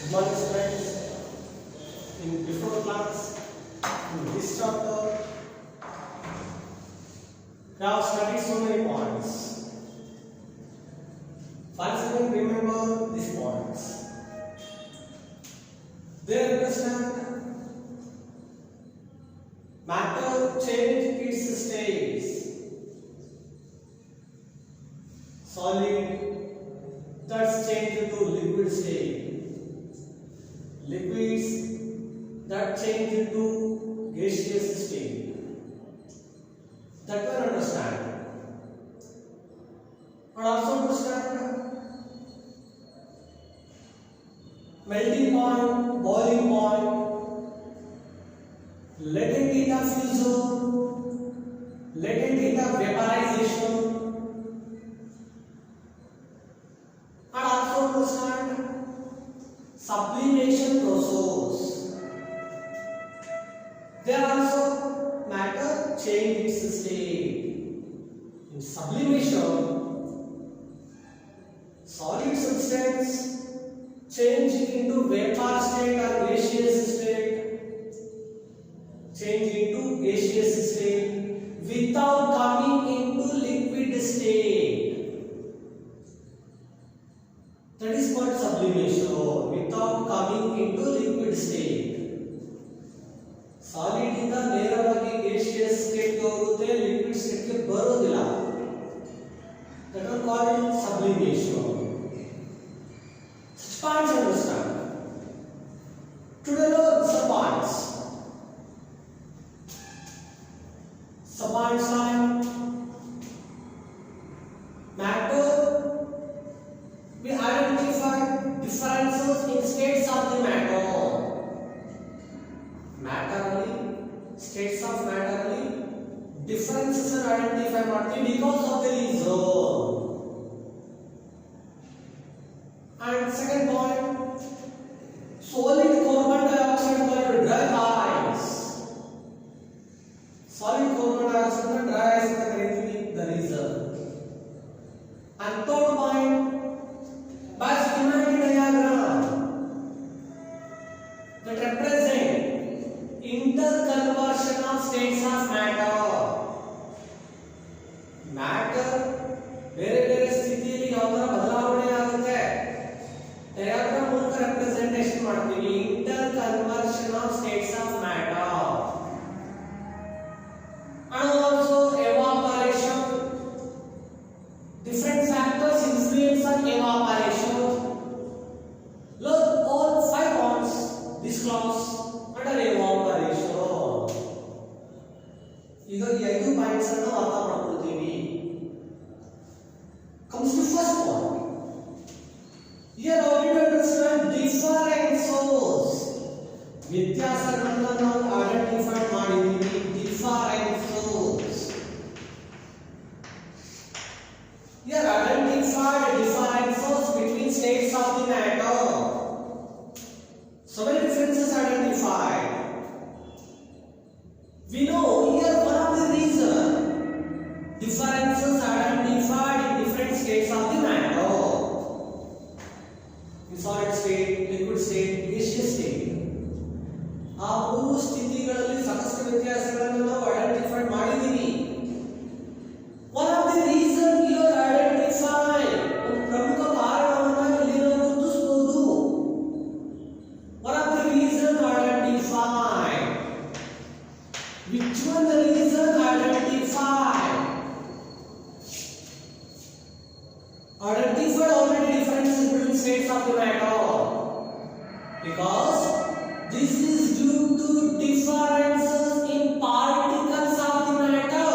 Good morning, students. In before class, in this chapter, we have studied so many points. Once again, remember these points. They understand matter change its states. Solid that's changed to liquid state. Liquids that change into gaseous state. That will understand. And also understand melting point, boiling point, latent heat of fusion, latent heat of vaporization, and also understand sublimation process. There also matter change its state. In sublimation, solid substance change into vapor state or gaseous state, change into gaseous state without coming into liquid state. That is called sublimation, without coming into liquid state. Solid ಇಂದ ನೇರವಾಗಿ gaseous state ಗೆ ಹೋಗುತ್ತೆ, liquid state ಗೆ ಬರೋದಿಲ್ಲ. That is called sublimation. Such points understand. Today know some points. Some points like matter. We identify differences in states of the matter. States of matter differences are identified because of the reason. And second point, solid carbon dioxide called dry ice. Solid carbon dioxide dry ice ಅಂತ ಕರೀತೀವಿ, the reason. And third point, by schematic diagram that represent interconversion of states of matter. Matter ಬೇರೆ ಬೇರೆ ಸ್ಥಿತಿಯಲ್ಲಿ ಯಾವ ತರ ಬದಲಾವಣೆ ಆಗುತ್ತೆ diagram ಮೂಲಕ ರೆಪ್ರೆಸೆಂಟೇಷನ್ ಮಾಡ್ತೀವಿ. interconversion of states of matter and also evaporation. Different factors influence on evaporation. Look, all 5 points this class under evaporation. ಈಗ ಈ 5 ಪಾಯಿಂಟ್ಸ್ ಅನ್ನು ಅರ್ಥ ಮಾಡ್ಕೊಳ್ತೀವಿ. Comes to first point. Here how to understand differences. ವ್ಯತ್ಯಾಸಗಳನ್ನು ನಾವು identify ಮಾಡಿದ್ದೀವಿ. differences. Here identify differences between states of the matter. So many differences identified. We know here one of the reason differences identified in different states of the matter. In solid state, liquid state, gaseous state. ಆ ಮೂರು ಸ್ಥಿತಿಗಳಲ್ಲಿ ಸಾಕಷ್ಟು ವ್ಯತ್ಯಾಸಗಳನ್ನು ನಾವು identify ಮಾಡಿದ್ದೀವಿ. One of the reason here identify ಒಂದು ಪ್ರಮುಖ ಕಾರಣವನ್ನು ಇಲ್ಲಿ ನಾವು ಗುರುತಿಸಬಹುದು. One of the reason identify. Which one the reason identify? Identified already differences between states of the matter. Because this is due to differences in particles of the matter.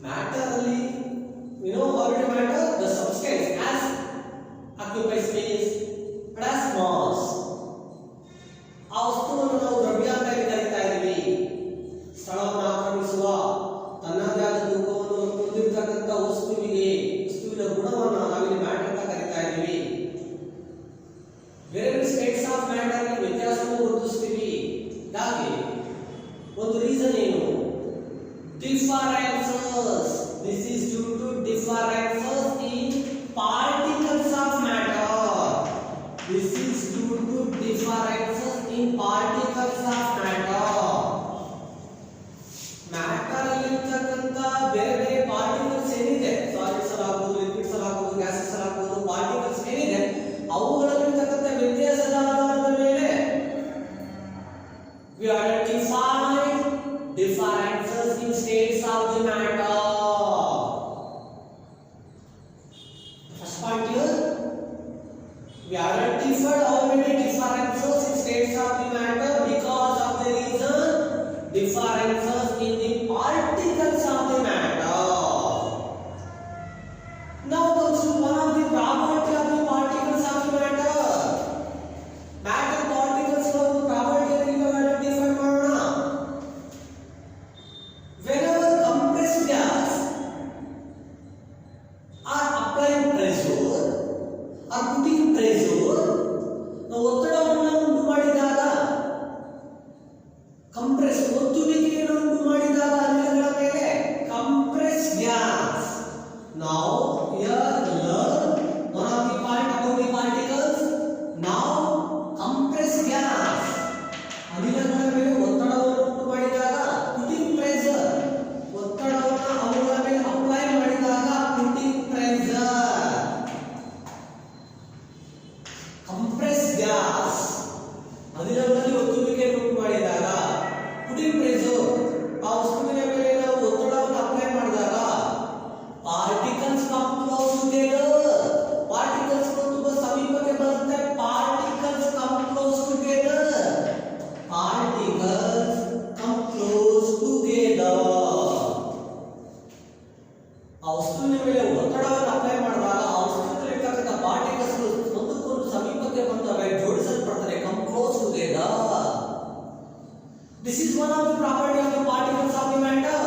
Matter only, we know already matter, the substance as occupies space and as mass. ಆ ವಸ್ತುವನ್ನು ನಾವು ದ್ರವ್ಯ ಅಂತ ಕರೀತಾ ಇದ್ದೀವಿ. ಸ್ಥಳವನ್ನು ಆಕ್ರಮಿಸುವ ತನ್ನದೇ ಆದ ತೂಕವನ್ನು ಹೊಂದಿರತಕ್ಕಂಥ ವಸ್ತುವಿನ ಗುಣವನ್ನು ನಾವಿಲ್ಲಿ ಮ್ಯಾಟರ್ ಅಂತ ಕರೀತಾ ಇದ್ದೀವಿ. ಬೇರೆ ಬೇರೆ ಸ್ಟೇಟ್ಸ್ ಆಫ್ ಮ್ಯಾಟರ್ ವ್ಯತ್ಯಾಸವನ್ನು ಗುರುತಿಸ್ತೀವಿ. ಯಾಕೆ? ಒಂದು ರೀಸನ್ ಏನು? differences. This is due to differences in particles of matter. This is due to differences in particles of matter. Matter ಅಲ್ಲಿ ಇರ್ತಕ್ಕಂತ ಬೇರೆ ಬೇರೆ ಪಾರ್ಟಿಕಲ್ಸ್ ಏನಿದೆ, ಸಾಲಿಡ್ಸ್ ಅಲ್ಲಿ ಆಗಬಹುದು, ಲಿಕ್ವಿಡ್ಸ್ ಅಲ್ಲಿ ಆಗಬಹುದು, ಗ್ಯಾಸಸ್ ಅಲ್ಲಿ ಆಗಬಹುದು, ಪಾರ್ಟಿಕಲ್ಸ್ ಏನಿದೆ ಅವುಗಳಲ್ಲಿ ಇರ್ತಕ್ಕಂತ ವ್ಯತ್ಯಾಸದ ಆಧಾರದ ಮೇಲೆ we identify differences in states of the matter. First point here, we identified how many differences in states of the matter because of the reason differences in the particles of the matter. Now comes to one of the property of the particles of the matter. Matter particles ಗಳ ಒಂದು property ಅನ್ನು identify ಮಾಡೋಣ. Whenever compressed gas are applying pressure or putting pressure, ನಾವು ಒತ್ತಡವನ್ನು ಉಂಟು ಮಾಡಿದಾಗ compress ಒತ್ತುವಿಕೆಯನ್ನು ಉಂಟು ಮಾಡಿದಾಗ ಅನಿಲಗಳ ಮೇಲೆ compress gas. Now here learn one of the point about the particles. Now compressed gas ಅನಿಲಗಳ ಮೇಲೆ ಒತ್ತಡವನ್ನು ಉಂಟು ಮಾಡಿದಾಗ putting pressure, ಒತ್ತಡವನ್ನು ಅವುಗಳ ಮೇಲೆ ಅಪ್ಲೈ ಮಾಡಿದಾಗ putting pressure. compressed gas ಅನಿಲಗಳಲ್ಲಿ ಒತ್ತುವಿಕೆಯನ್ನು ಉಂಟು ಮಾಡಿದಾಗ putting pressure, ಆ ವಸ್ತುವಿನ ಮೇಲೆ ನಾವು ಒತ್ತಡವನ್ನು ಅಪ್ಲೈ ಮಾಡಿದಾಗ particles come close together. particles ತುಂಬಾ ಸಮೀಪಕ್ಕೆ ಬರುತ್ತೆ. particles come close together. particles come close together. ಆ ವಸ್ತುವಿನ ಮೇಲೆ ಒತ್ತಡವನ್ನು ಅಪ್ಲೈ ಮಾಡಿದಾಗ ಆ ವಸ್ತುವಿನಲ್ಲಿರ್ತಕ್ಕಂಥ ಪಾರ್ಟಿಕಲ್ಸ್ ಒಂದಕ್ಕೊಂದು ಸಮೀಪಕ್ಕೆ ಬಂದವೆ, ಜೋಡಿಸಲ್ಪಡ್ತವೆ, come close together. This is one of the property of the particles of the matter.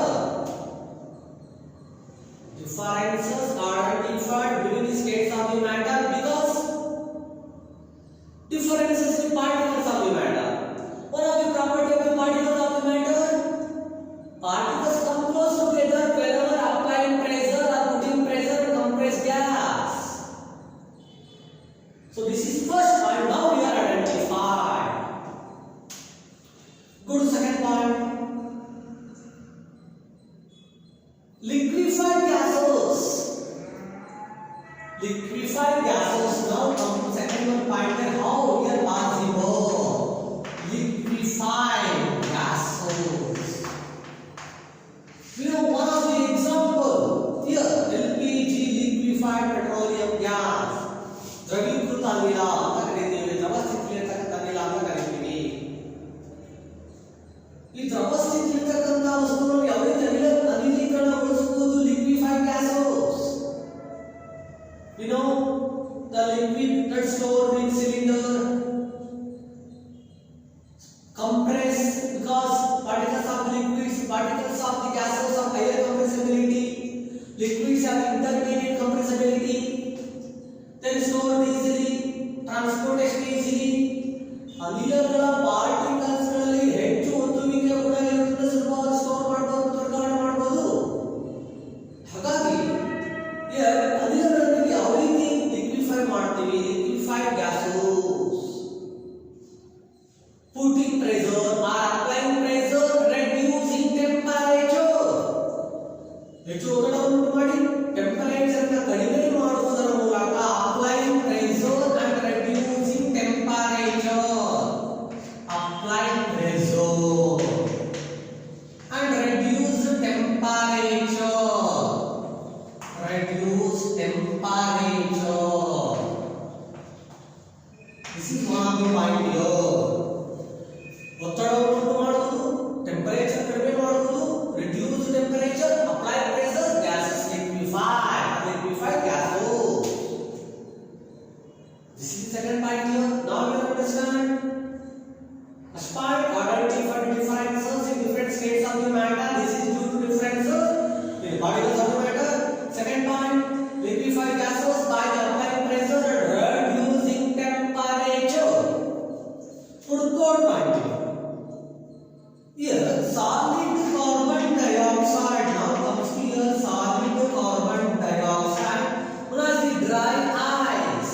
Differences are identified between the states of the matter because differences in particles of the matter. One of the property of the particles of the matter, particles come close together whenever applying pressure or putting pressure in compressed gas. So this is first point. Now we are identified. Go to second point. Liquefied gases. Liquefied gases. Now come to second one point. How we are possible? Liquefied gases. We know one of the example here, LPG, liquefied petroleum gas. ದ್ರವೀಕೃತ ಅನಿಲ ಅಂತ ಕರೀತೀವಿ, ದ್ರವ ಸ್ಥಿತಿಯಲ್ಲಿರ್ತಕ್ಕಂಥ ಅನಿಲ ಅಂತ ಕರೀತೀವಿ. ಈ ದ್ರವ ಸ್ಥಿತಿಯಲ್ಲಿರ್ತಕ್ಕಂಥ ವಸ್ತುವನ್ನು ಯಾವ ರೀತಿ ಅನಿಲೀಕರಣಗೊಳಿಸಬಹುದು? liquefied gases. You know the liquid that stored in cylinder compress because particles of liquids, particles of the gases have higher compressibility. Liquids have intermediate compressibility. Then stored easily, transportation easily. ಅನಿಲಗಳ particles ಗಳಲ್ಲಿ ಹೆಚ್ಚು ಒತ್ತುವಿಕೆ ಕೂಡ ಇರುತ್ತದೆ, ಸುಲಭವಾಗಿ store ಮಾಡಬಹುದು, ವರ್ಗಾವಣೆ ಮಾಡಬಹುದು. ಹಾಗಾಗಿ ಅನಿಲಗಳನ್ನು ಯಾವ ರೀತಿ ಲಿಕ್ವಿಫೈ ಮಾಡ್ತೀವಿ? liquefied gases. putting pressure or applying pressure, reducing temperature. ಹೆಚ್ಚು ಒತ್ತಡವನ್ನು ಉಂಟು ಮಾಡಿ ಟೆಂಪರೇಚರ್ ಅನ್ನು ಕಡಿಮೆ ಮಾಡುವುದರ ಮೂಲಕ applying pressure and reducing temperature. applying pressure and reduce temperature. reduce temperature. This is one of the point here. ಒತ್ತಡವನ್ನು ಉಂಟು ಮಾಡುವುದು, ಟೆಂಪರೇಚರ್ ಕಡಿಮೆ ಮಾಡುವುದು, reduce temperature, apply pressure, gases liquefy, liquefied gases. This is the second point here. Now you understand. First point, identify differences in different states of the matter. This is due to differences in the particles of the matter. Second point, liquefied gases by applying pressure and reducing temperature. Put third point here. Solid carbon dioxide. Now comes here solid carbon dioxide. What is the dry ice?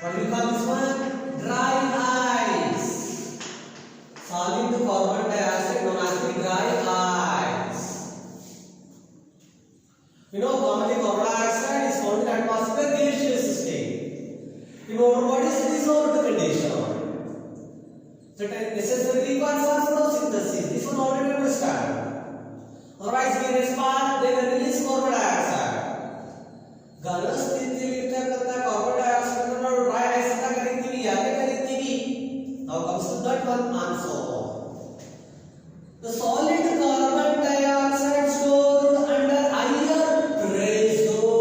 What do you call this one? combustion. Otherwise we respire, they will release carbon dioxide. ಘನ ಸ್ಥಿತಿಯಲ್ಲಿ ಇರ್ತಕ್ಕಂಥ carbon dioxide ಅನ್ನು ನಾವು dry ice ಅಂತ ಕರೀತೀವಿ. ಯಾಕೆ ಕರೀತೀವಿ? Now comes to that one answer. The solid carbon dioxide stored under higher pressure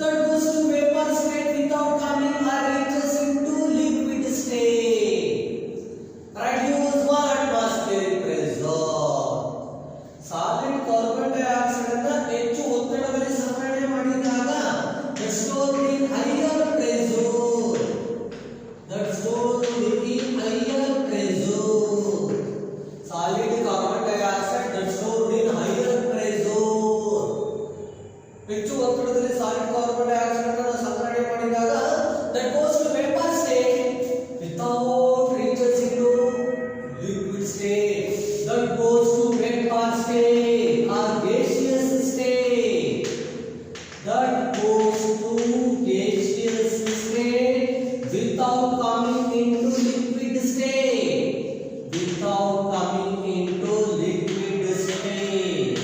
that goes to vapor state without coming or reaches into liquid state. Reduce 1 atmospheric pressure. Solid carbon dioxide ಅನ್ನು ಹೆಚ್ಚು ಒತ್ತಡದಲ್ಲಿ ಸಂಗ್ರಹಣೆ ಮಾಡಿದಾಗ that stored in higher pressure. That stored in higher pressure. Solid carbon dioxide that stored in higher pressure. ಹೆಚ್ಚು ಒತ್ತಡದಲ್ಲಿ solid carbon dioxide ಅನ್ನು ಸಂಗ್ರಹಣೆ ಮಾಡಿದಾಗ that goes to vapor state without reaches into liquid state. That goes to vapor state or gaseous state. That goes to gaseous state without coming into liquid state. Without coming into liquid state.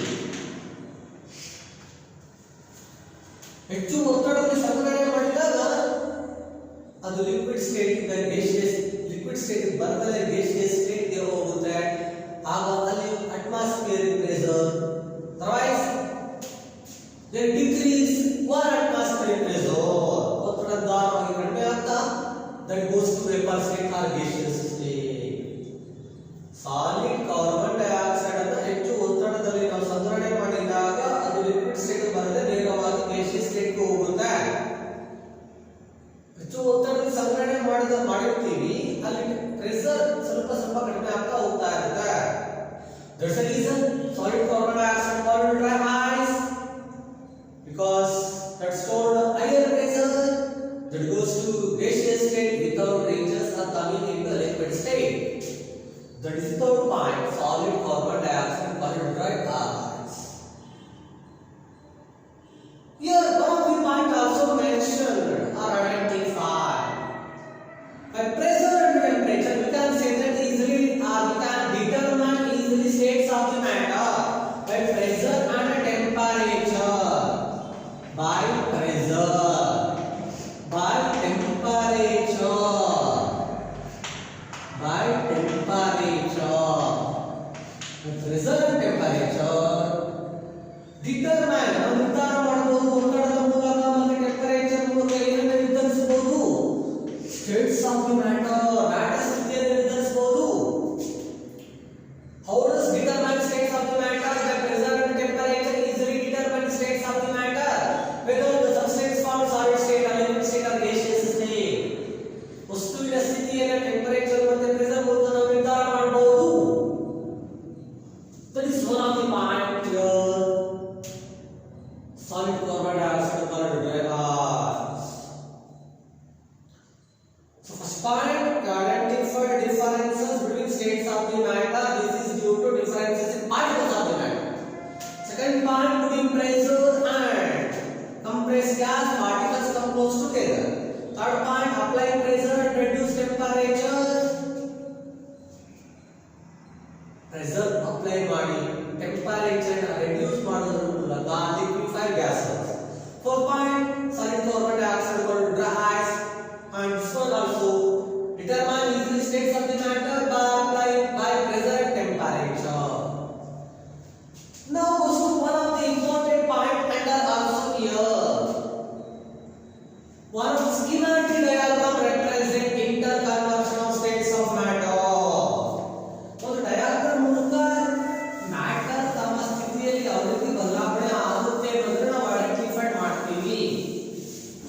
ಹೆಚ್ಚು ಒತ್ತಡದಲ್ಲಿ ಸಂಗ್ರಹಣೆ ಮಾಡಿದಾಗ ಅದು liquid state ಇಂದ gaseous liquid state ಬರದಲ್ಲೇ gaseous state ಗೆ ಹೋಗುತ್ತೆ. ಆಗ ಅಲ್ಲಿ atmospheric pressure, otherwise they decrease 1 atmospheric pressure. ಒತ್ತಡ ದಾರವಾಗಿ ಕಡಿಮೆ ಆಗ್ತಾ that goes to vapor state or gaseous state. Solid carbon dioxide ಅನ್ನು ಹೆಚ್ಚು ಒತ್ತಡದಲ್ಲಿ ನಾವು ಸಂಗ್ರಹಣೆ ಮಾಡಿದಾಗ ಅದು ಲಿಕ್ವಿಡ್ ಸ್ಟೇಟ್ ಬರದೆ ನೇರವಾಗಿ gaseous state ಗೆ ಹೋಗುತ್ತೆ. ಹೆಚ್ಚು ಒತ್ತಡದಲ್ಲಿ ಸಂಗ್ರಹಣೆ ಮಾಡಿರ್ತೀವಿ, ಅಲ್ಲಿ ಪ್ರೆಷರ್ ಸ್ವಲ್ಪ ಸ್ವಲ್ಪ ಕಡಿಮೆ ಆಗ್ತಾ ಹೋಗ್ತಾ ಇರುತ್ತೆ. That's the reason solid carbon dioxide called dry ice, because that stored higher pressure that goes to gaseous state without reaches or coming into liquid state. That is the third point. Solid carbon dioxide called dry ice. Here one of the point also mentioned or identified. By pressure and temperature we can say that easily or we can determine easily states of the matter by pressure and temperature. By pressure, by temperature, by temperature. By pressure and temperature determine ನಾವು ನಿರ್ಧಾರ ಮಾಡಬಹುದು. ಒತ್ತಡದ ಮೂಲಕ ಮತ್ತು temperature ಮೂಲಕ ಏನನ್ನು ನಿರ್ಧರಿಸಬಹುದು? States of the matter, matter ಸ್ಥಿತಿಯನ್ನು ನಿರ್ಧರಿಸಬಹುದು. How does determine states of the matter? By pressure and temperature easily determine states of the matter, whether the substance forms solid state or liquid state or gaseous state. ವಸ್ತುವಿನ ಸ್ಥಿತಿಯನ್ನು temperature ಮತ್ತು pressure ಮೂಲಕ ನಾವು ನಿರ್ಧಾರ ಮಾಡಬಹುದು. That is one of the point here. Solid carbon dioxide called dry ice. So first point, identify differences between states of the matter. This is due to differences in particles of the matter. Second point, putting pressure and compressed gas particles come close together. Third point, applying pressure and reduce temperature. Pressure apply ಮಾಡಿ temperature reduce ಮಾಡೋದ್ರ ಮೂಲಕ liquefy gases. Fourth point, solid carbon dioxide called dry ice. And this one also determine easily states of the matter by pressure and temperature. Now goes to one of the important point and also here. One of the schematic diagram represent interconversion of states of matter. ಒಂದು diagram ಮೂಲಕ matter ತಮ್ಮ ಸ್ಥಿತಿಯಲ್ಲಿ ಯಾವ ರೀತಿ ಬದಲಾವಣೆ ಆಗುತ್ತೆ ಅನ್ನೋದನ್ನ ನಾವು ಐಡೆಂಟಿಫೈ ಮಾಡ್ತೀವಿ.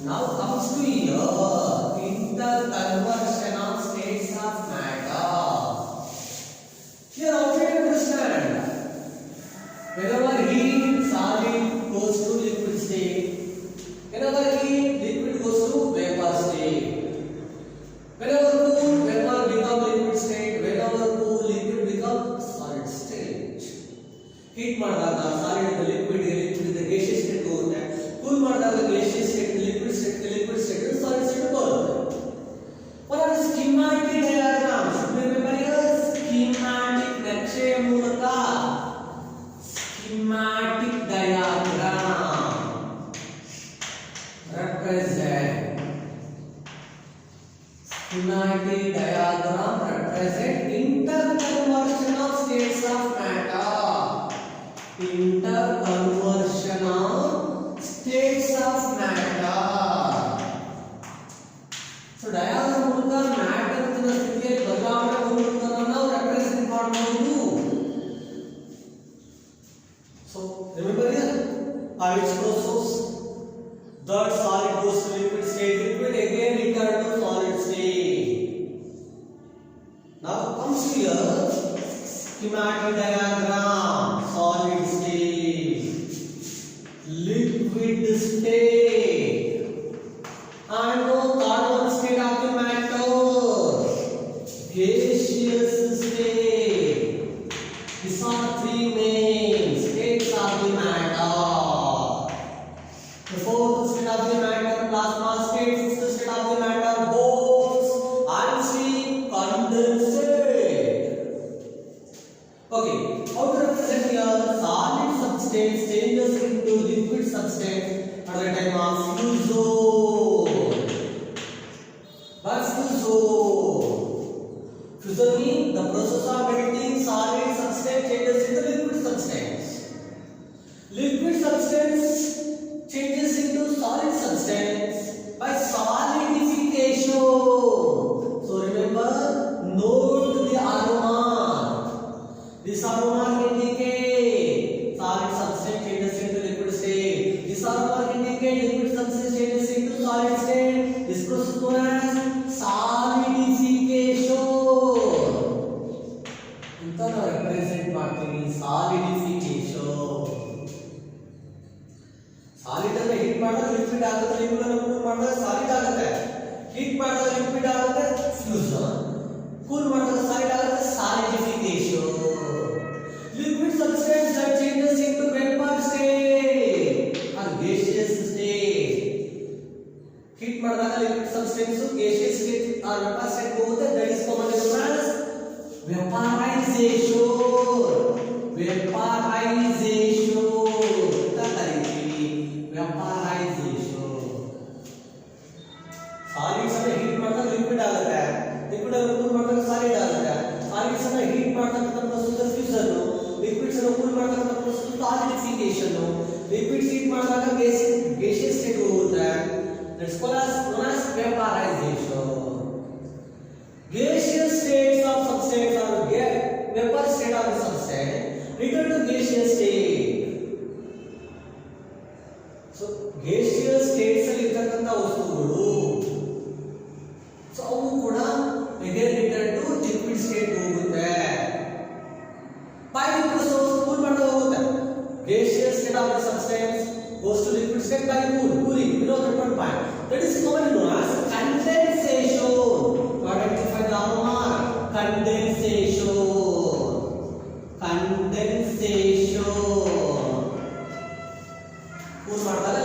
Now comes to here interconversion of states of matter. Here how do you understand? Whenever heat solid goes to liquid state, whenever heat liquid goes to vapor state, whenever cool vapor become liquid state, whenever cool liquid become solid state. Heat ಮಾಡಿದಾಗ solid ಇಂದ liquid ಇಂದ gaseous state ಹೋಗುತ್ತೆ. cool ಮಾಡಿದಾಗ gaseous state liquid state solid state ಬರುತ್ತೆ. What are the schematic diagrams? Remember your schematic Schematic diagram represent interconversion of states of matter. Interconversion of states of matter. So diagram ಮೂಲಕ matter ನ ಸ್ಥಿತಿಯಲ್ಲಿ ಬದಲಾವಣೆ ಹೊಂದುವುದನ್ನು ನಾವು represent ಮಾಡಬಹುದು. So remember here by which process that solid goes to liquid state, liquid again return to solid state. Now comes here schematic diagram, solid state, liquid state, and the third one state of the matter, gaseous state. These are three main states of the matter. The fourth state of the matter, plasma state. Fifth state of the matter, bolts and steam condensate. Okay, how to represent here solid substance changes into liquid substance at the time of fusion. What's fusion? Fusion means the process of melting solid substance changes into liquid substance. Liquid substance changes into solid substance by solidification. So remember, note the aroma. This aroma indicate solid substance changes into liquid state. This aroma indicate liquid substance changes into solid state. This process known as solidification. Inta ನಾವು represent ಮಾಡ್ತೀವಿ solidification. Solid ಅನ್ನು heat ಮಾಡಿದ್ರೆ liquid ಆಗುತ್ತೆ, liquid ಅನ್ನು cool ಮಾಡಿದ್ರೆ solid ಆಗುತ್ತೆ, heat ಮಾಡಿದ್ರೆ liquid ಆಗುತ್ತೆ ಫ್ಯೂಷನ್, ಕೂಲ್ ಮಾಡಿದ್ರೆ ಸಾಲಿಡ್ ಆಗುತ್ತೆ solidification. Liquid substance that changes into vapor state or gaseous state. Heat ಮಾಡಿದಾಗ liquid substance gaseous state or vapor state ಹೋಗುತ್ತೆ. That is commonly known as vaporization. Vaporization ಅಂತ ಕರೀತೀವಿ. Vaporization. Solids ಅನ್ನು heat ಮಾಡಿದಾಗ liquid ಆಗುತ್ತೆ, liquid ಅನ್ನು cool ಮಾಡಿದಾಗ solid ಆಗುತ್ತೆ, ಸಾಲಿಡ್ಸ್ ಅನ್ನು ಹೀಟ್ ಮಾಡಿದಾಗ ಪ್ರೊಸೆಸ್ ಫ್ಯೂಷನ್, ಲಿಕ್ವಿಡ್ಸ್ ಅನ್ನು ಕೂಲ್ ಮಾಡಿದಾಗ ಪ್ರೊಸೆಸ್ ಸಾಲಿಡಿಫಿಕೇಶನ್, ಲಿಕ್ವಿಡ್ಸ್ ಹೀಟ್ ಮಾಡಿದಾಗ gaseous state ಹೋಗುತ್ತೆ. That's known as vaporization. Gaseous states of substance or vapor state of the substance return to gaseous state. So gaseous states ಅಲ್ಲಿ ಇರತಕ್ಕಂತ ವಸ್ತುಗಳು ಅವು ಕೂಡ again return to liquid state ಹೋಗುತ್ತೆ. By the process cool ಮಾಡ್ತಾ ಹೋಗುತ್ತೆ. Gaseous state of the substance goes to liquid state by cooling. You know that one point. That is commonly known as condensation. To identify the aroma, condensation. Condensation. Cool ಮಾಡಿದಾಗ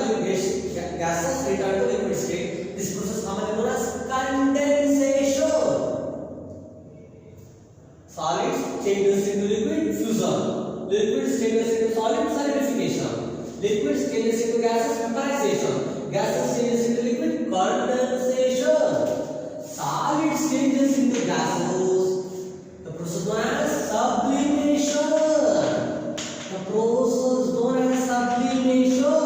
gases return to liquid state. This process commonly known as condensation. Solids changes into liquid fusion. Liquids changes into solid solidification. Liquids changes into gases vaporization. Gases changes into liquid condensation. Solids changes into gases. The process known as sublimation. The process known as sublimation.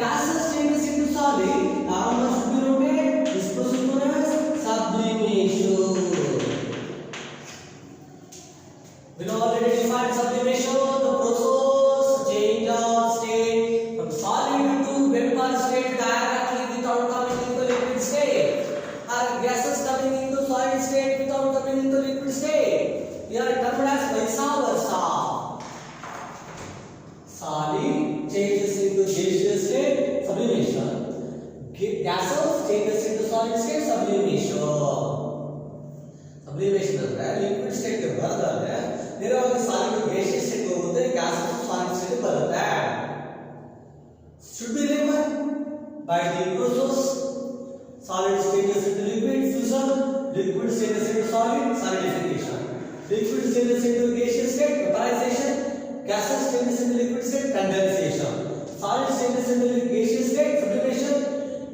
Gases changes into solid. Aroma should be noted. This process known as sublimation. We know already defined sublimation. The process change of state from solid to vapor state directly without coming into liquid state, or gases coming into solid state without coming into liquid state. We are termed as vice versa. Solid changes into gaseous state, sublimation. Gases changes into solid state, sublimation. Sublimation ಅಂದ್ರೆ liquid state ಗೆ ಬರದಾದ್ರೆ ನೇರವಾಗಿ solid gaseous state ಹೋಗುತ್ತೆ, gases solid state ಬರುತ್ತೆ. Should be remembered by the process solid changes into liquid fusion, liquid changes into solid solidification, liquid changes into gaseous state vaporization, gases changes into liquid state condensation, solid changes into gaseous state sublimation,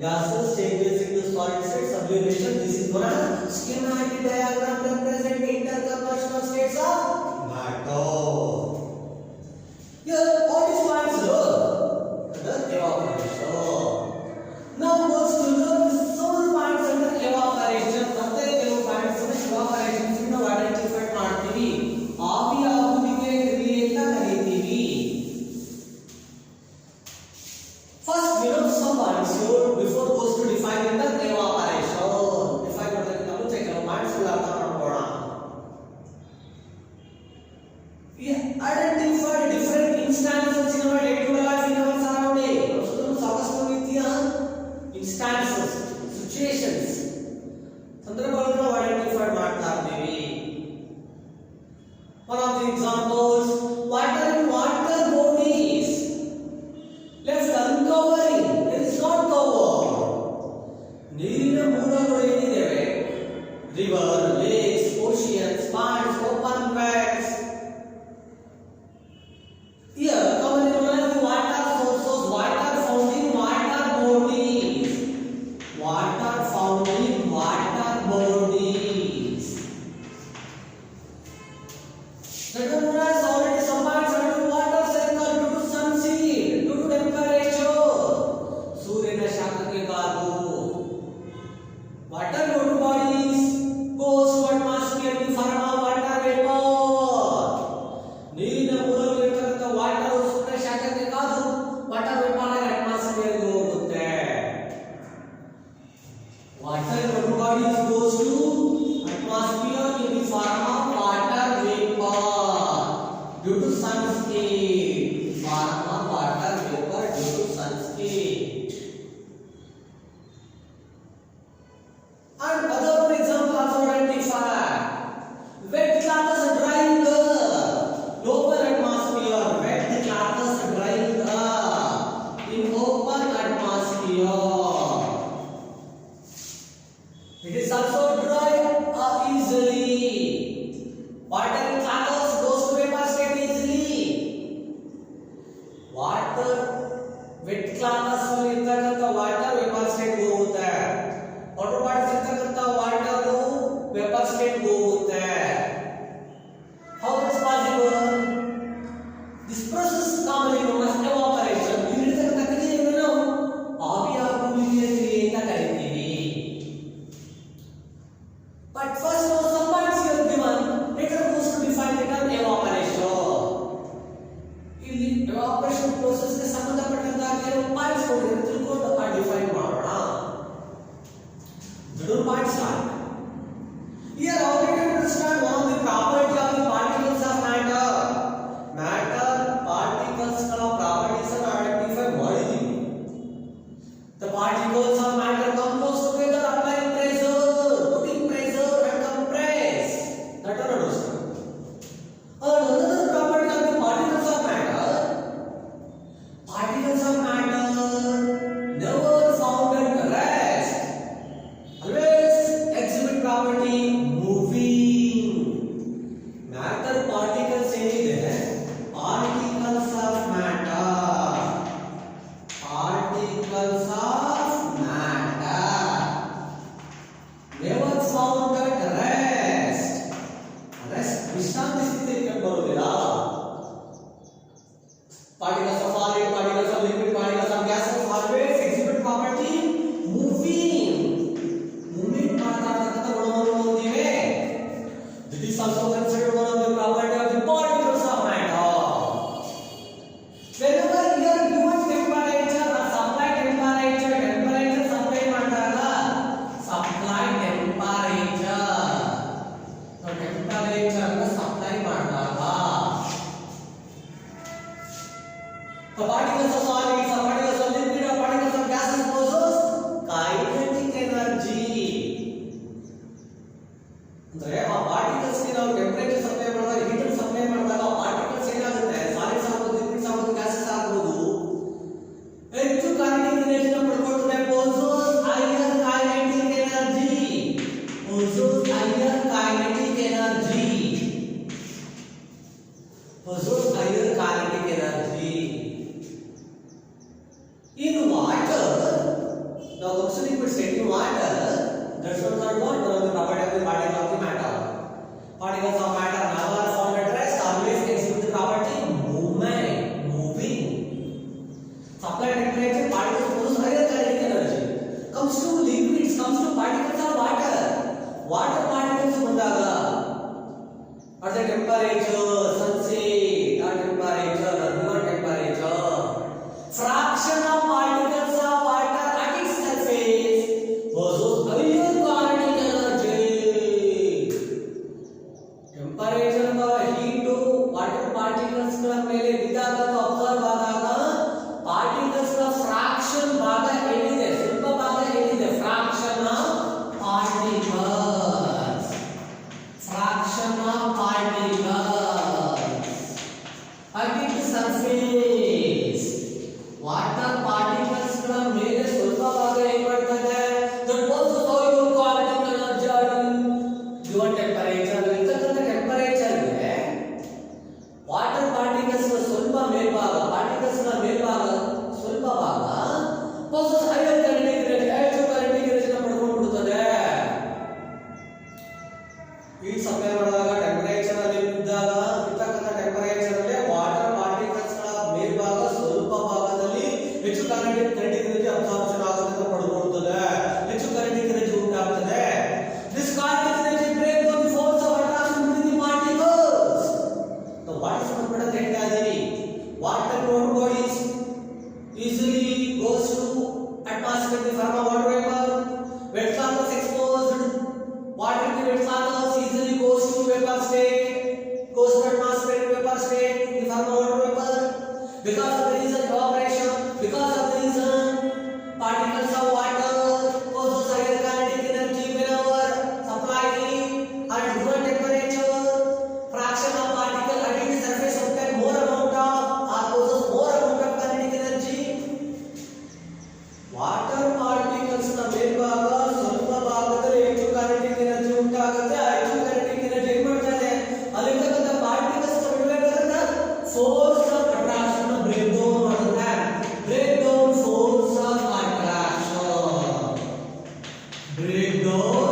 gases changes into solid state sublimation. This is known as schematic diagram represent interconversion states of matter. Here what is points role? The evaporation. Now goes to the some points under evaporation. ಮತ್ತೆ ಕೆಲವು points ಅನ್ನು evaporation ಇಂದ identify ಮಾಡ್ತೀವಿ. ಆವಿ ಆಗುವಿಕೆ ಕ್ರಿಯೆ ಅಂತ ಕರೀತೀವಿ. First we know some points before goes to defining the evaporation. Define ಮಾಡೋದಕ್ಕೆ ನಾವು ಕೆಲವು points ಗಳು ಅರ್ಥ ಮಾಡ್ಕೊಳ್ಳೋಣ. We identify different instances in our day-to-day life in our surrounding. ನಾವು ಸಾಕಷ್ಟು ರೀತಿಯ instances, situations, ಸಂದರ್ಭಗಳನ್ನು ನಾವು ಐಡೆಂಟಿಫೈ ಮಾಡ್ತಾ ಇರ್ತೀವಿ. One of the examples, water in water bodies left uncovering, it is not covered. ನೀರಿನ ಮೂಲಗಳು ಏನಿವೆ, river, lakes, oceans, ponds, open wells. Here, commonly known as the water sources, water found in water bodies. Water found in water bodies. That is known as already some parts under water cycle due to sunseed, due to temperature. ಸೂರ್ಯನ ಶಾಖಕ್ಕೆ ಕಾದು water water bodies goes to atmosphere to form a water vapor. ನೀರಿನ ಮೂಲದಲ್ಲಿರ್ತಕ್ಕಂಥ water ಸೂರ್ಯನ ಶಾಖಕ್ಕೆ ಕಾದು water vapour ಆಗಿ atmosphere ಗೆ ಹೋಗುತ್ತೆ. Water water bodies goes to atmosphere to be form a water vapor due to sunscape. Form a water vapor due to sunscape. And other example also identify wet clouds drying earth, open atmosphere, wet clouds drying earth in open atmosphere. It is also dry easily. Water in clouds goes to vapor state easily. Water wet clouds ಇರ್ತಕ್ಕಂಥ water vapour state ಹೋಗುತ್ತೆ. Water bottles ಇರ್ತಕ್ಕಂಥ water vapour state ಹೋಗುತ್ತೆ. How is possible? This process is commonly known as evaporation. ಇಲ್ಲಿರ್ತಕ್ಕಂಥ ಕ್ರಿಯೆಯನ್ನು ನಾವು ಆವಿಯಾಗುವಿಕೆ ಕ್ರಿಯೆ ಅಂತ ಕರೀತೀವಿ. liquid in water, that's what called what? One of the property of the particle of the matter. Particles of matter never found at rest, always exhibit the property movement, moving. Supply temperature, particles produce higher kinetic energy. Comes to liquids, comes to particles of water. Water particles ಬಂದಾಗ at the temperature, sunset, or temperature, or river temperature, fraction of particles of water at its surface possess higher kinetic energy. Temperature का heat water particles ಗಳ ಮೇಲೆ ಬಿದ್ದಾಗ observe ಆದಾಗ particles ಗಳ fraction ಭಾಗ ಏನಿದೆ, ಸ್ವಲ್ಪ ಭಾಗ ಏನಿದೆ, fraction of particles, fraction of particles at its surface. Water particles ಗಳ ಮೇಲೆ ಸ್ವಲ್ಪ ಭಾಗ ಏನ್ ಮಾಡ್ತದೆ, that also show you kinetic energy given temperature. ಇರ್ತಕ್ಕಂಥ ಟೆಂಪರೇಚರ್ ಗೆ ವಾಟರ್ ಪಾರ್ಟಿಕಲ್ಸ್ ಗಳ ಸ್ವಲ್ಪ ಮೇಲ್ಭಾಗ, ಪಾರ್ಟಿಕಲ್ಸ್ ಗಳ ಮೇಲ್ಭಾಗ ಸ್ವಲ್ಪ ಭಾಗ possess higher kinetic energy, ಹೆಚ್ಚು kinetic energy ನ ಪಡ್ಕೊಂಡು ಬಿಡುತ್ತದೆ. ಈ ಸಪ್ಲೈ ಮಾಡಿದಾಗ ಟೆಂಪರೇಚರ್ ಅಲ್ಲಿ ಇದ್ದಾಗ ಇರ್ತಕ್ಕಂಥ ಟೆಂಪರೇಚರ್ ಅಲ್ಲಿ ವಾಟರ್ ಪಾರ್ಟಿಕಲ್ಸ್ ಗಳ ಮೇಲ್ಭಾಗ ಸ್ವಲ್ಪ ಭಾಗದಲ್ಲಿ ಹೆಚ್ಚು kinetic energy ಅಬ್ಸಾರ್ಪ್ಷನ್ ಆಗುತ್ತೆ ಅಂತ ಪಡ್ಕೊಳ್ಳುತ್ತದೆ, ಹೆಚ್ಚು kinetic energy ಉಂಟಾಗ್ತದೆ. This kinetic energy breaks down the force of attraction between the particles. Now what is the product entity? Water bodies easily goes to atmosphere in the form of water vapor. Wet clouds exposed, water in the wet clouds easily goes to vapor state, goes to atmosphere in vapor state in the form of water vapor. Because of the reason evaporation, because of the reason particles of water possess higher kinetic energy whenever supplying at given temperature. Fraction of particle at its surface obtain more amount of or possess more amount of kinetic energy. Water particles ನ ಮೇಲ್ಭಾಗ ಸ್ವಲ್ಪ ಭಾಗದಲ್ಲಿ ಹೆಚ್ಚು kinetic energy ಉಂಟಾಗುತ್ತೆ. ಆ ಹೆಚ್ಚು kinetic energy ಏನ್ ಮಾಡ್ತದೆ, ಅಲ್ಲಿರ್ತಕ್ಕಂಥ particles ಬಿಡಬೇಕಾದ್ರೆ force of attraction ನ break down ಮಾಡುತ್ತೆ. Break down force of attraction, break down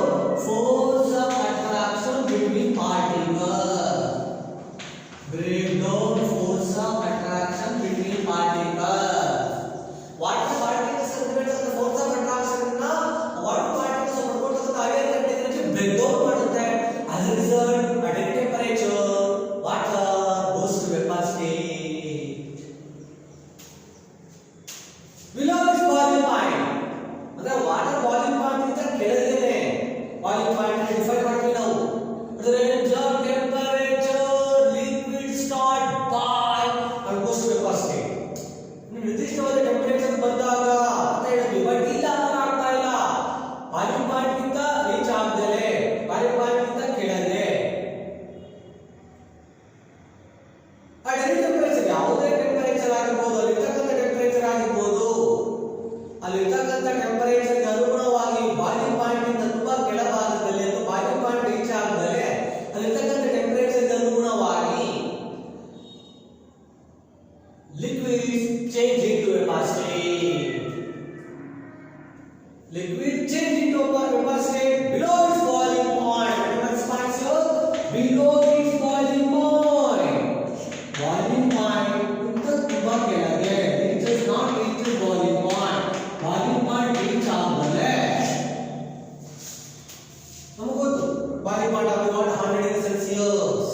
force of attraction between particles, break down force of attraction between particles. Water particles depends on the force of attraction na water particles ಪಡ್ಕೊಳ್ತಕ್ಕಂಥ higher kinetic energy break down ಮಾಡುತ್ತೆ. As a result, at any temperature water goes to vapor state. Below is boiling point. ಅಂದ್ರೆ water boiling point ಇಂದ ಕೆಳಗಿದೆ. Boiling point ಅನ್ನು define ಮಾಡ್ತೀವಿ ನಾವು. ಅಂದ್ರೆ range of temperature liquid start boil and goes to vapor state. ನಿರ್ದಿಷ್ಟವಾದ temperature ಬಂದಾಗ ಅಂತ ಹೇಳಿದ್ವಿ, ಬಟ್ ಇಲ್ಲ ಆಗ್ತಾ ಇಲ್ಲ. ಬಾಯ್ಲಿಂಗ್ ಪಾಯಿಂಟ್ ಗಿಂತ ರೀಚ್ ಆಗದಲೆ ಬಾಯ್ಲಿಂಗ್ ಪಾಯಿಂಟ್ ಗಿಂತ ಕೆಳಗೆ at any temperature, ಯಾವುದೇ ಟೆಂಪರೇಚರ್ ಆಗಿರಬಹುದು, ಅಲ್ಲಿರ್ತಕ್ಕಂಥ ಟೆಂಪರೇಚರ್ ಆಗಿರಬಹುದು, ಅಲ್ಲಿರ್ತಕ್ಕಂಥ ಟೆಂಪರೇಚರ್ ಗೆ ಅನುಗುಣವಾಗಿ ಬಾಯ್ಲಿಂಗ್ ಪಾಯಿಂಟ್ ಇಂದ ತುಂಬಾ ಕೆಳಭಾಗದಲ್ಲಿ ಅಥವಾ ಬಾಯ್ಲಿಂಗ್ ಪಾಯಿಂಟ್ ರೀಚ್ ಆಗದಲೆ ಅಲ್ಲಿರ್ತಕ್ಕಂಥ ಟೆಂಪರೇಚರ್ ಗೆ ಅನುಗುಣವಾಗಿ liquids change into vapor state. Liquid change into vapor state below its boiling point. What is point here? Below its boiling point. Boiling point ಇಂದ ತುಂಬಾ ಕೆಳಗೆ, it does not reach the boiling point. Boiling point reach ಆಗದಲೆ ನಮಗೆ ಗೊತ್ತು boiling point of 100 degrees Celsius.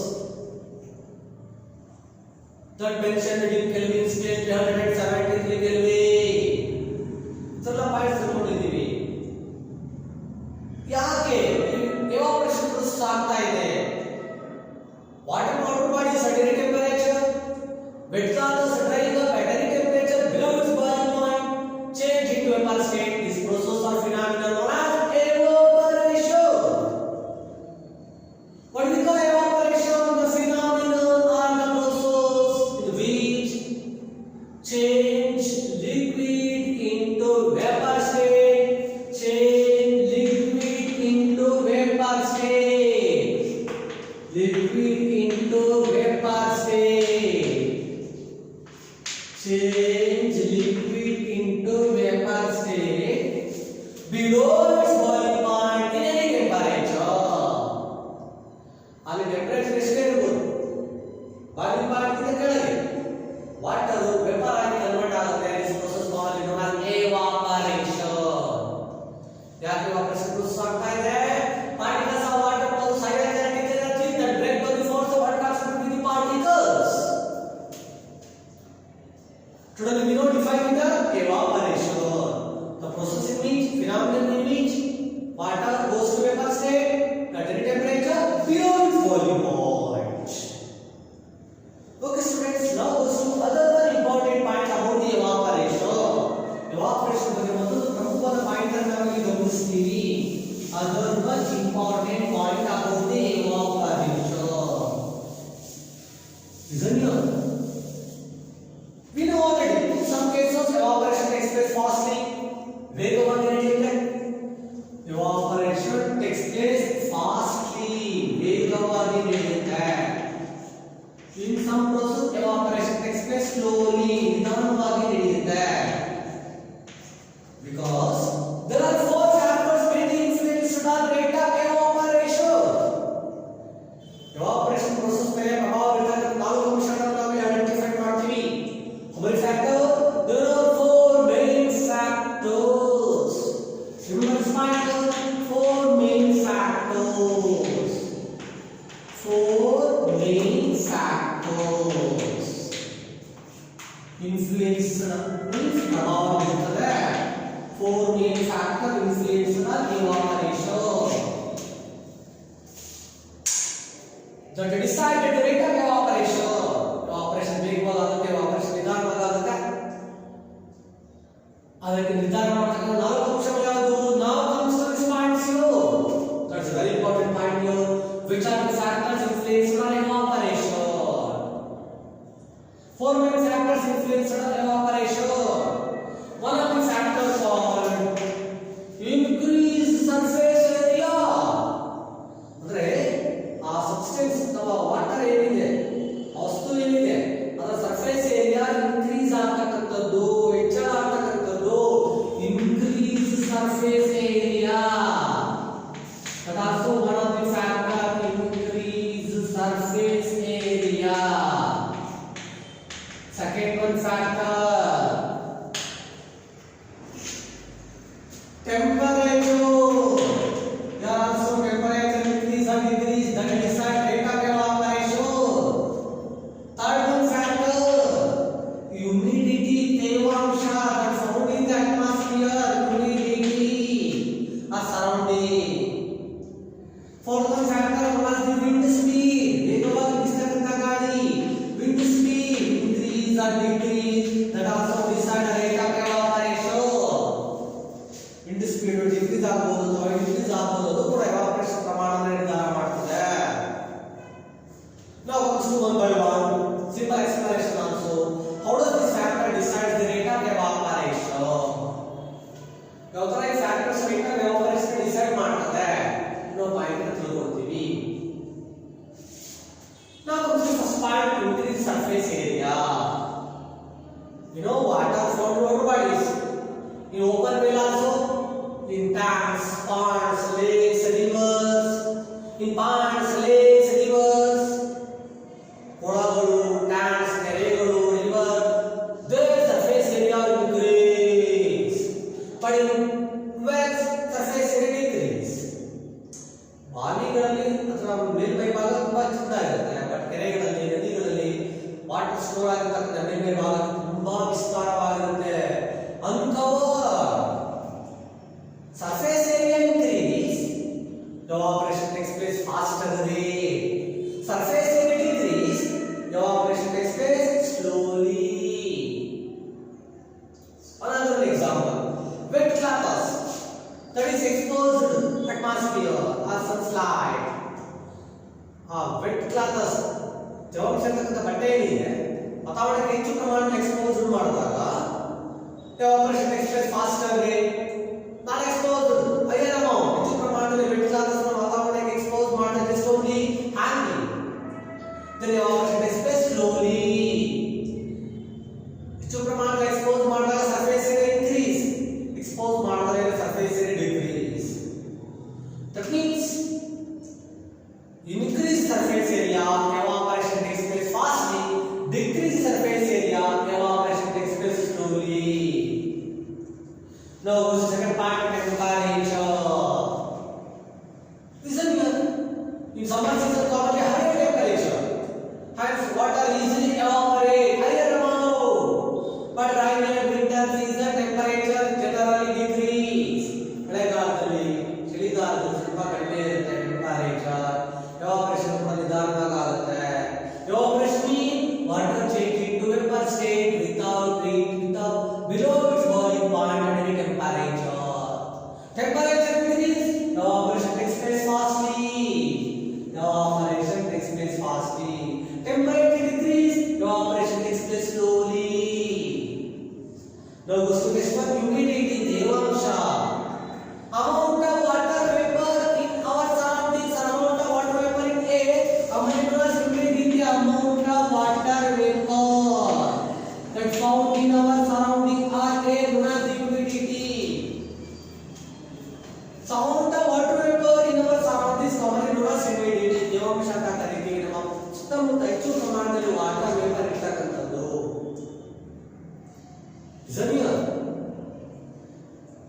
That mentioned in Kelvin scale 373 Kelvin. ಸ್ವಲ್ಪ points ತಗೊಂಡಿದ್ದೀವಿ. ಯಾಕೆ evaporation process ಆಗ್ತಾ ಇದೆ? its boiling point in any temperature. ಅಲ್ಲಿ ಟೆಂಪರೇಚರ್ ಎಷ್ಟೇ ಇರಬಹುದು, ಬಾಯ್ಲಿಂಗ್ ಪಾಯಿಂಟ್ ಗಿಂತ ಕೆಳಗೆ ವಾಟರ್ ವೇಪರ್ ಆಗಿ ಕನ್ವರ್ಟ್ ಆಗುತ್ತೆ. This process called known as evaporation. ಯಾಕೆ evaporation ಪ್ರೋಸೆಸ್ ಆಗ್ತಾ ಇದೆ? Particles of water possess higher kinetic energy that break down the force of attraction between the particles. Today we know define the evaporation, the process in which, phenomenon in which water goes to vapor state at any temperature below its boiling point. Okay students, now goes to other important point about the evaporation. Evaporation ಬಗ್ಗೆ ಒಂದು ಪ್ರಮುಖವಾದ point ಅನ್ನು ನಾವು ಇಲ್ಲಿ ಗಮನಿಸ್ತೀವಿ. Other much important point about the evaporation. Listen here. We know already in some cases evaporation takes place fastly. ವೇಗವಾಗಿ ನಡೆಯುತ್ತೆ. Evaporation takes place fastly. ವೇಗವಾಗಿ ನಡೆಯುತ್ತೆ. In some process evaporation takes place slowly. ನಿಧಾನವಾಗಿ ನಡೆಯುತ್ತೆ. Because there are four factors mainly influence the rate of evaporation. Evaporation process ಮೇಲೆ ಪ್ರಭಾವ ಬೀರತಕ್ಕಂಥ ನಾಲ್ಕು ಅಂಶಗಳನ್ನು ನಾವು ಐಡೆಂಟಿಫೈ ಮಾಡ್ತೀವಿ. How many factors? There are four main factors. Remember this point? Four main factors. Four main factors. Influence means ಪ್ರಭಾವ ಬೀರುತ್ತದೆ. Four main factors influence the evaporation. That decide the rate of evaporation. Evaporation ವೇಗವಾಗುತ್ತೆ, evaporation ನಿಧಾನವಾಗುತ್ತೆ. ಅದಕ್ಕೆ ನಿರ್ಧಾರ ಮಾಡತಕ್ಕಂಥ ನಾಲ್ಕು ಅಂಶಗಳು ಯಾವುದು? Now comes to this point here. That's a very important point here. Which are the factors influence the evaporation? Four main factors influence the evaporation. One of the factors called increased surface area. ಅಂದ್ರೆ ಆ substance ಅಥವಾ water ಏನಿದೆ, ವಸ್ತು ಏನಿದೆ, ಅದರ surface area increase ಆಗ್ತಕ್ಕಂಥದ್ದು, ಹೆಚ್ಚಳ ಆಗ್ತಕ್ಕಂಥದ್ದು. Increase surface area, that also one of the factor. Increase surface area. Second one factor, temperature. There also temperature increase or decrease, that decide rate of evaporation. Third one factor, humidity, ತೇವಾಂಶ, that found in the atmosphere, humidity or surrounding. Fourth one factor was the wind speed, ವೇಗವಾಗಿ ಬೀಸತಕ್ಕಂಥ ಗಾಳಿ, wind speed increase or decrease, that also decide rate of evaporation. Wind speed decrease ಆಗಬಹುದು ಅಥವಾ increase ಆಗಬಹುದು, ಅದು ಕೂಡ evaporation ಪ್ರಮಾಣವನ್ನು ನಿರ್ಧಾರ ಮಾಡುತ್ತದೆ. Now comes to one by one simple explanation also. How does this factor decide the rate of evaporation? ಯಾವ ತರ ಈ factors rate of evaporation decide ಮಾಡ್ತದೆ ಅನ್ನೋ ಪಾಯಿಂಟ್ ಅನ್ನು ತಿಳ್ಕೊಳ್ತೀವಿ. Now comes to first point, increase surface area. You know water found in water bodies, in open well also, in tanks, ponds, lakes, rivers, in ponds, lakes, rivers, ಕೊಳಗಳು, thanks, ಕೆರೆಗಳು, river, their surface area increase, but in wells surface area decrease. ಬಾವಿಗಳಲ್ಲಿ ಅಥವಾ ಮೇಲ್ಮೈ ಭಾಗ ತುಂಬಾ ಚಿಕ್ಕ ಇರುತ್ತೆ, but ಕೆರೆಗಳಲ್ಲಿ, ನದಿಗಳಲ್ಲಿ ವಾಟರ್ ಸ್ಟೋರ್ ಆಗಿರ್ತಕ್ಕಂಥ ಮೇಲ್ಮೈ ಭಾಗ ತುಂಬಾ ವಿಸ್ತಾರವಾಗಿರುತ್ತೆ. ಅಂಥವು surface area increase, evaporation takes place faster rate. Surface area decrease, evaporation takes place slowly. Another example, wet cloths that is exposed atmosphere or sunlight. Wet cloths ತೇವಾಂಶ ಇರತಕ್ಕಂಥ ಬಟ್ಟೆ ಏನಿದೆ ವಾತಾವರಣಕ್ಕೆ ಹೆಚ್ಚು ಪ್ರಮಾಣದಲ್ಲಿ ಎಕ್ಸ್ಪೋಸ್ ಮಾಡಿದಾಗ evaporation takes place faster rate. Not exposed higher amount, ಹೆಚ್ಚು ಪ್ರಮಾಣದಲ್ಲಿ wet cloths ವಾತಾವರಣಕ್ಕೆ ಎಕ್ಸ್ಪೋಸ್ ಮಾಡಿದಾಗ just only hanging, then evaporation takes place slowly. ಹೆಚ್ಚು ಪ್ರಮಾಣದಲ್ಲಿ ಎಕ್ಸ್ಪೋಸ್ ಮಾಡಿದಾಗ ಸರ್ಫೇಸ್ ಏರಿಯಾ ಇನ್ಕ್ರೀಸ್, ಎಕ್ಸ್ಪೋಸ್ ಮಾಡಿದಾಗ ಸರ್ಫೇಸ್ ಏರಿಯಾ ಡಿಕ್ರೀಸ್. ತೇವಾಂಶ ಅಂತ ಕರೀತೀವಿ. ನಮ್ಮ ಸುತ್ತಮುತ್ತ ಹೆಚ್ಚು ಪ್ರಮಾಣದಲ್ಲಿ ವಾಟರ್ ವೇಪರ್ ಇರ್ತಕ್ಕಂಥದ್ದು ಜಮೀನು.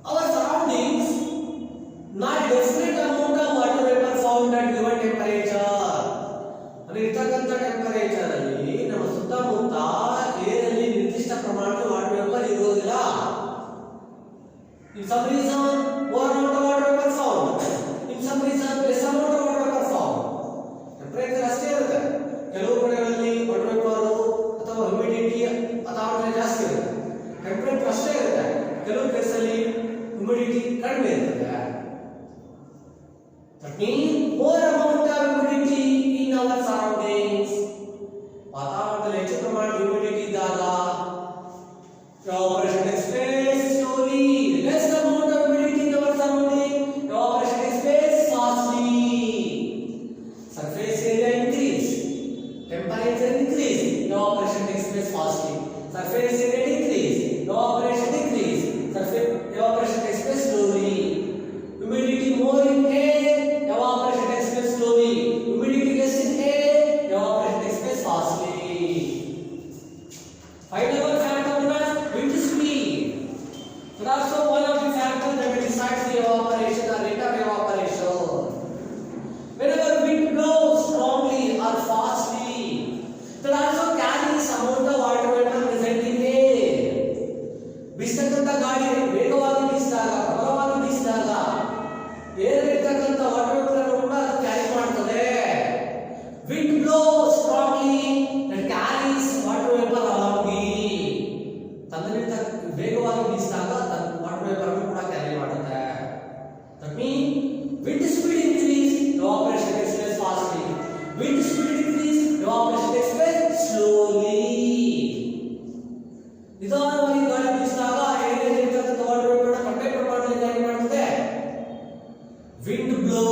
Our surroundings not definite amount of water vapor found at given temperature. ಅಂದ್ರೆ ಇರ್ತಕ್ಕಂಥ ಟೆಂಪರೇಚರ್ ಅಲ್ಲಿ ನಮ್ಮ ಸುತ್ತಮುತ್ತ ಏರ್ ಅಲ್ಲಿ ನಿರ್ದಿಷ್ಟ ಪ್ರಮಾಣದ ವಾಟರ್ ವೇಪರ್ ಇರುವುದಿಲ್ಲ. In some region more amount of water vapor found, in some region less amount of water vapor found. Temperature ಅಷ್ಟೇ ಇರುತ್ತೆ. ಕೆಲವು ಕಡೆಗಳಲ್ಲಿ ವಾಟರ್ ವೇಪರ್ ಅಥವಾ ಹ್ಯೂಮಿಡಿಟಿ ಅಥವಾ ಜಾಸ್ತಿ ಇರುತ್ತೆ. ಟೆಂಪರೇಚರ್ ಅಷ್ಟೇ ಇರುತ್ತೆ. ಕೆಲವು ಪ್ಲೇಸ್ ಅಲ್ಲಿ ಹ್ಯೂಮಿಡಿಟಿ ಕಡಿಮೆ ಇರ್ತದೆ. That means more amount of humidity in our surroundings. ವಾತಾವರಣದಲ್ಲಿ ಹೆಚ್ಚು ಪ್ರಮಾಣದ ಹ್ಯೂಮಿಡಿಟಿ ಇದ್ದಾಗ evaporation takes place slowly. Less amount of humidity in our surrounding, evaporation takes place fastly. Surface area increase, temperature increase, evaporation takes place fastly. Surface area decrease, evaporation decrease, surface evaporation takes place slowly. Humidity more in air, evaporation takes place slowly. Humidity less in air, evaporation takes place fastly. Final factor is wind speed. That also one of the factors that decides the evaporation or rate of evaporation. Whenever wind blows strongly or fastly, that also carries amount of water vapor present in air. ಬೀಸ್ತಕ್ಕಂಥ ಗಾಳಿ ವೇಗವಾಗಿ ಬೀಸಿದಾಗ ಪ್ರಬಲವಾಗಿ ಬೀಸಿದಾಗ air ಇರ್ತಕ್ಕಂಥ water vapour ಅನ್ನು ಕೂಡ ಅದು carry ಮಾಡ್ತದೆ. Wind blow strongly and carries water vapour along it. ತನ್ನಲ್ಲಿದ್ದ ವೇಗವಾಗಿ ಬೀಸಿದಾಗ ತನ್ನ ವಾಟರ್ ವೇಪರ್ ಅನ್ನು ಕೂಡ ಕ್ಯಾರಿ ಮಾಡುತ್ತೆ. That mean wind speed increase, evaporation takes place fastly. Wind speed decrease, evaporation takes place slowly. ನಿಧಾನವಾಗಿ ಗಾಳಿ ಬೀಸಿದಾಗ ಏರಿರ್ತಕ್ಕಂಥ ವಾಟರ್ ವೇಪರ್ ಕಡಿಮೆ ಪ್ರಮಾಣದಲ್ಲಿ ಕ್ಯಾರಿ ಮಾಡುತ್ತದೆ. Wind blow